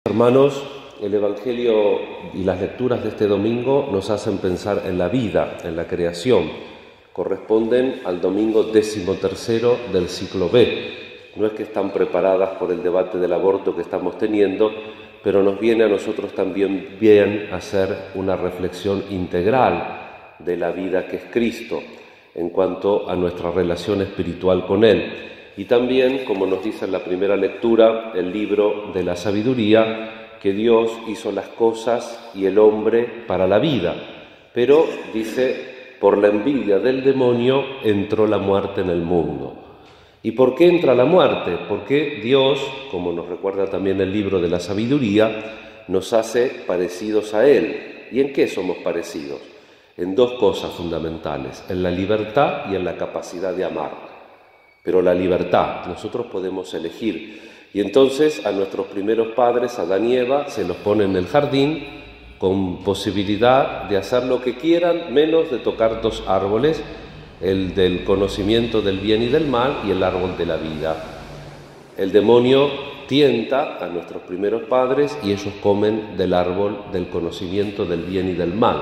Hermanos, el Evangelio y las lecturas de este domingo nos hacen pensar en la vida, en la creación. Corresponden al domingo 13º del ciclo B. No es que están preparadas por el debate del aborto que estamos teniendo, pero nos viene a nosotros también bien hacer una reflexión integral de la vida que es Cristo en cuanto a nuestra relación espiritual con Él. Y también, como nos dice en la primera lectura, el libro de la sabiduría, que Dios hizo las cosas y el hombre para la vida. Pero, dice, por la envidia del demonio entró la muerte en el mundo. ¿Y por qué entra la muerte? Porque Dios, como nos recuerda también el libro de la sabiduría, nos hace parecidos a Él. ¿Y en qué somos parecidos? En dos cosas fundamentales, en la libertad y en la capacidad de amar. Pero la libertad, nosotros podemos elegir. Y entonces a nuestros primeros padres, Adán y Eva, se los pone en el jardín con posibilidad de hacer lo que quieran, menos de tocar dos árboles, el del conocimiento del bien y del mal y el árbol de la vida. El demonio tienta a nuestros primeros padres y ellos comen del árbol del conocimiento del bien y del mal.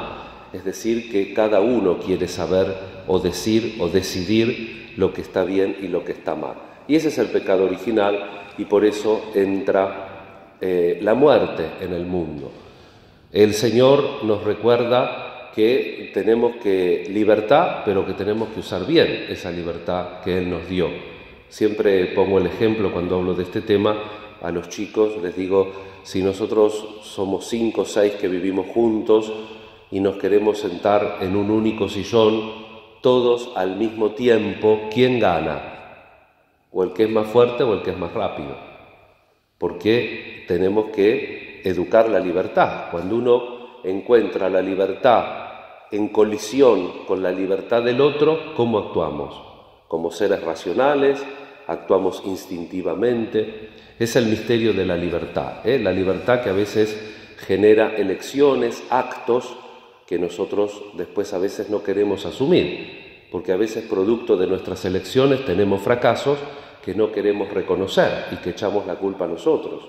Es decir, que cada uno quiere saber o decir o decidir lo que está bien y lo que está mal. Y ese es el pecado original y por eso entra la muerte en el mundo. El Señor nos recuerda que tenemos libertad, pero que tenemos que usar bien esa libertad que Él nos dio. Siempre pongo el ejemplo cuando hablo de este tema a los chicos, les digo, si nosotros somos 5 o 6 que vivimos juntos y nos queremos sentar en un único sillón, todos al mismo tiempo, ¿quién gana? O el que es más fuerte o el que es más rápido. Porque tenemos que educar la libertad. Cuando uno encuentra la libertad en colisión con la libertad del otro, ¿cómo actuamos? Como seres racionales, actuamos instintivamente. Es el misterio de la libertad, La libertad que a veces genera elecciones, actos, que nosotros después a veces no queremos asumir, porque a veces producto de nuestras elecciones tenemos fracasos que no queremos reconocer y que echamos la culpa a nosotros.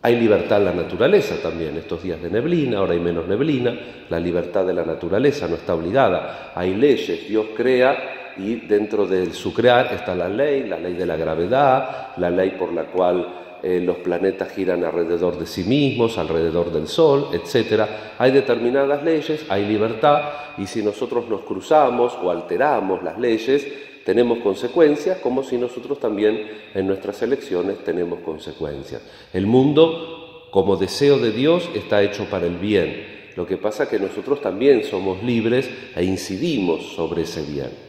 Hay libertad en la naturaleza también, estos días de neblina, ahora hay menos neblina, la libertad de la naturaleza no está obligada. Hay leyes, Dios crea y dentro de su crear está la ley de la gravedad, la ley por la cual los planetas giran alrededor de sí mismos, alrededor del Sol, etc. Hay determinadas leyes, hay libertad, y si nosotros nos cruzamos o alteramos las leyes, tenemos consecuencias, como si nosotros también en nuestras elecciones tenemos consecuencias. El mundo, como deseo de Dios, está hecho para el bien. Lo que pasa es que nosotros también somos libres e incidimos sobre ese bien.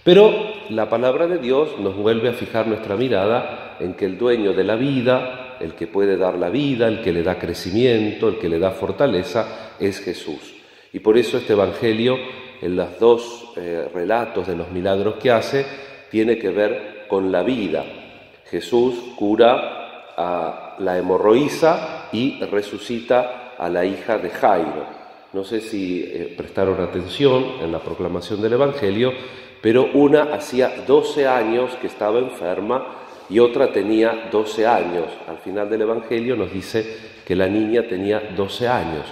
Pero la palabra de Dios nos vuelve a fijar nuestra mirada en que el dueño de la vida, el que puede dar la vida, el que le da crecimiento, el que le da fortaleza, es Jesús. Y por eso este Evangelio, en los dos relatos de los milagros que hace, tiene que ver con la vida. Jesús cura a la hemorroísa y resucita a la hija de Jairo. No sé si prestaron atención en la proclamación del Evangelio, pero una hacía 12 años que estaba enferma y otra tenía 12 años. Al final del Evangelio nos dice que la niña tenía 12 años.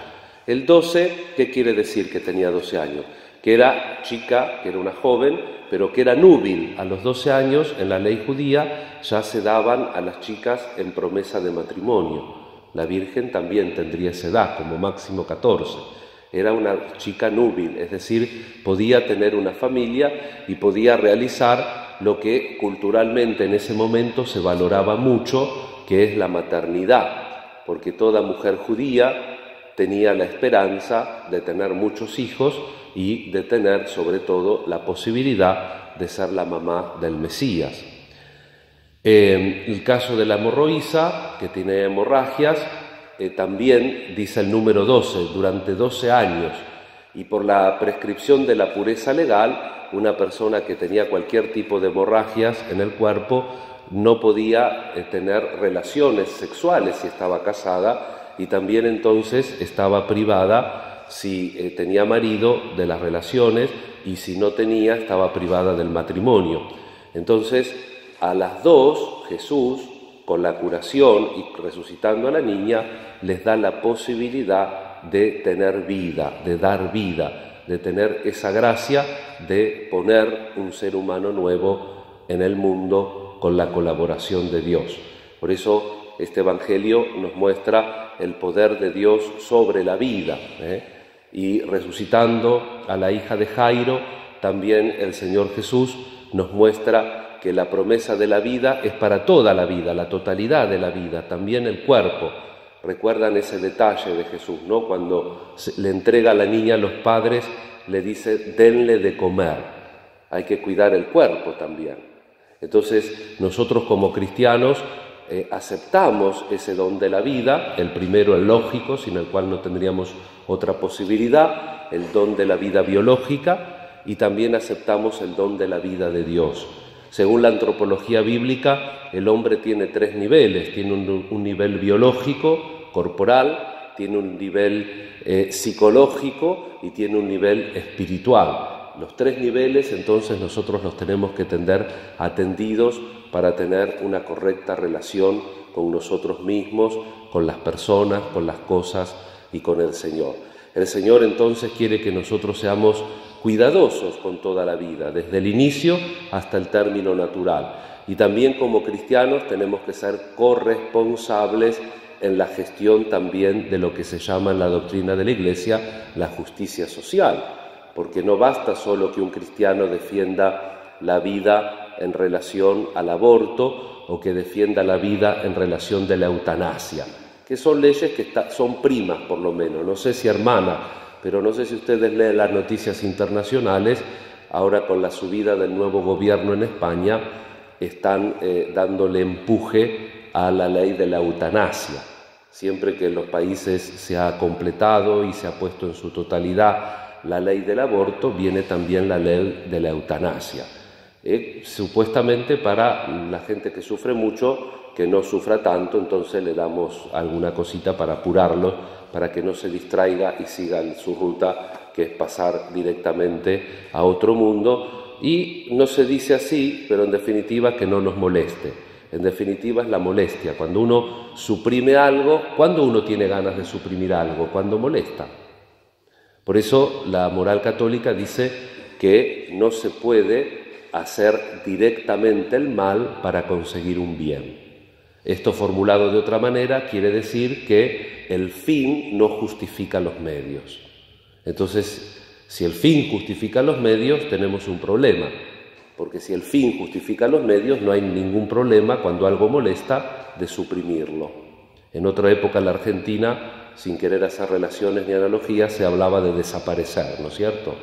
El 12, ¿qué quiere decir que tenía 12 años? Que era chica, que era una joven, pero que era núbil. A los 12 años, en la ley judía, ya se daban a las chicas en promesa de matrimonio. La Virgen también tendría esa edad, como máximo 14. Era una chica núbil, es decir, podía tener una familia y podía realizar lo que culturalmente en ese momento se valoraba mucho, que es la maternidad, porque toda mujer judía tenía la esperanza de tener muchos hijos y de tener sobre todo la posibilidad de ser la mamá del Mesías. El caso de la hemorroísa, que tiene hemorragias, también dice el número 12, durante 12 años, y por la prescripción de la pureza legal, una persona que tenía cualquier tipo de hemorragias en el cuerpo no podía tener relaciones sexuales si estaba casada y también entonces estaba privada, si tenía marido, de las relaciones y si no tenía, estaba privada del matrimonio. Entonces, a las dos, Jesús con la curación y resucitando a la niña, les da la posibilidad de tener vida, de dar vida, de tener esa gracia de poner un ser humano nuevo en el mundo con la colaboración de Dios. Por eso este Evangelio nos muestra el poder de Dios sobre la vida, y resucitando a la hija de Jairo, también el Señor Jesús nos muestra que la promesa de la vida es para toda la vida, la totalidad de la vida, también el cuerpo. Recuerdan ese detalle de Jesús, ¿no? Cuando le entrega a la niña a los padres, le dice, denle de comer. Hay que cuidar el cuerpo también. Entonces, nosotros como cristianos aceptamos ese don de la vida, el primero, el lógico, sin el cual no tendríamos otra posibilidad, el don de la vida biológica, y también aceptamos el don de la vida de Dios. Según la antropología bíblica, el hombre tiene 3 niveles. Tiene un nivel biológico, corporal, tiene un nivel psicológico y tiene un nivel espiritual. Los 3 niveles, entonces, nosotros los tenemos que tener atendidos para tener una correcta relación con nosotros mismos, con las personas, con las cosas y con el Señor. El Señor, entonces, quiere que nosotros seamos cuidadosos con toda la vida, desde el inicio hasta el término natural. Y también como cristianos tenemos que ser corresponsables en la gestión también de lo que se llama en la doctrina de la Iglesia la justicia social, porque no basta solo que un cristiano defienda la vida en relación al aborto o que defienda la vida en relación de la eutanasia, que son leyes que son primas por lo menos, no sé si hermanas, pero no sé si ustedes leen las noticias internacionales, ahora con la subida del nuevo gobierno en España, están dándole empuje a la ley de la eutanasia. Siempre que en los países se ha completado y se ha puesto en su totalidad la ley del aborto, viene también la ley de la eutanasia. Supuestamente para la gente que sufre mucho, que no sufra tanto, entonces le damos alguna cosita para apurarlo, para que no se distraiga y siga en su ruta, que es pasar directamente a otro mundo. Y no se dice así, pero en definitiva que no nos moleste. En definitiva es la molestia. Cuando uno suprime algo, ¿cuándo uno tiene ganas de suprimir algo? Cuando molesta. Por eso la moral católica dice que no se puede hacer directamente el mal para conseguir un bien. Esto, formulado de otra manera, quiere decir que el fin no justifica los medios. Entonces, si el fin justifica los medios, tenemos un problema, porque si el fin justifica los medios, no hay ningún problema cuando algo molesta de suprimirlo. En otra época en la Argentina, sin querer hacer relaciones ni analogías, se hablaba de desaparecer, ¿no es cierto?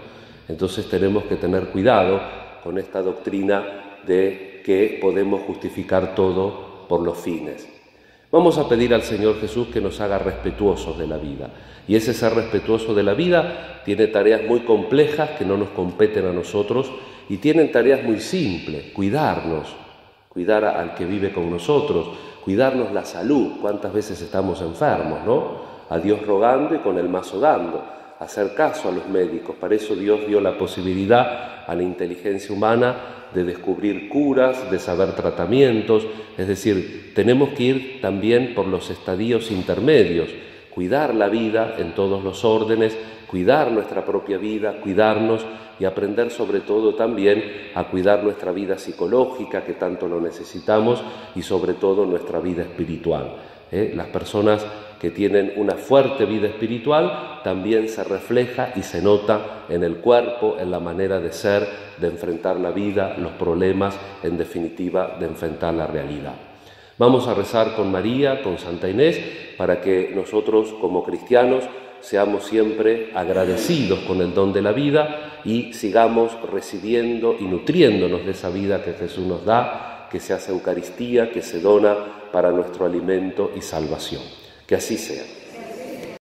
Entonces tenemos que tener cuidado con esta doctrina de que podemos justificar todo por los fines. Vamos a pedir al Señor Jesús que nos haga respetuosos de la vida. Y ese ser respetuoso de la vida tiene tareas muy complejas que no nos competen a nosotros y tienen tareas muy simples: cuidarnos, cuidar al que vive con nosotros, cuidarnos la salud. ¿Cuántas veces estamos enfermos, no? A Dios rogando y con el mazo dando. Hacer caso a los médicos. Para eso Dios dio la posibilidad a la inteligencia humana de descubrir curas, de saber tratamientos. Es decir, tenemos que ir también por los estadios intermedios, cuidar la vida en todos los órdenes, cuidar nuestra propia vida, cuidarnos y aprender sobre todo también a cuidar nuestra vida psicológica, que tanto lo necesitamos, y sobre todo nuestra vida espiritual. Las personas que tienen una fuerte vida espiritual también se refleja y se nota en el cuerpo, en la manera de ser, de enfrentar la vida, los problemas, en definitiva, de enfrentar la realidad. Vamos a rezar con María, con Santa Inés, para que nosotros como cristianos seamos siempre agradecidos con el don de la vida y sigamos recibiendo y nutriéndonos de esa vida que Jesús nos da, que se hace Eucaristía, que se dona para nuestro alimento y salvación. Que así sea.